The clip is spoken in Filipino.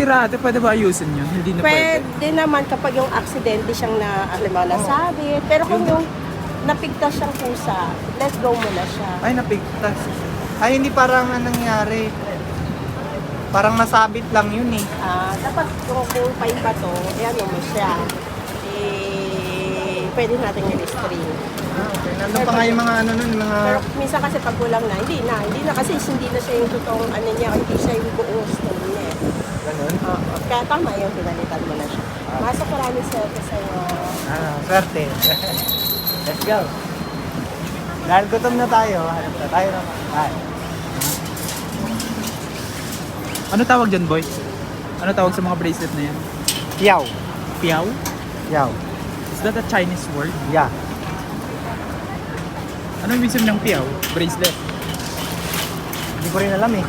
Tira ate, pwede ba ayusin yun? Hindi na pwede. Pwede naman kapag yung aksidente siyang nasabit. Pero kung yung napigtas siyang pusa, let go mo na siya. Ay, napigtas. Ay, hindi parang nangyari. Parang nasabit lang yun eh. Dapat kung pa yung bato, ano mo siya, pwede natin i-restring. Okay. Nandun pa nga yung mga ano nun, mga... Pero minsan kasi pag kulang na, hindi na kasi hindi na siya yung totoong ano niya, hindi siya yung buong stone niya. Ganun. Kaya tama yung pinalitan mo na siya. Masok maraming swerte sa'yo. Swerte. Let's go. Dahil gutom na tayo, hanap na tayo naman. Ay. Ano tawag dyan, boy? Ano tawag sa mga bracelet na yan? Yaw. Piao? Yaw. Is that a Chinese word? Yeah. Ano yung ibig sabihin ng piao? Bracelet? Hindi ko rin alam eh.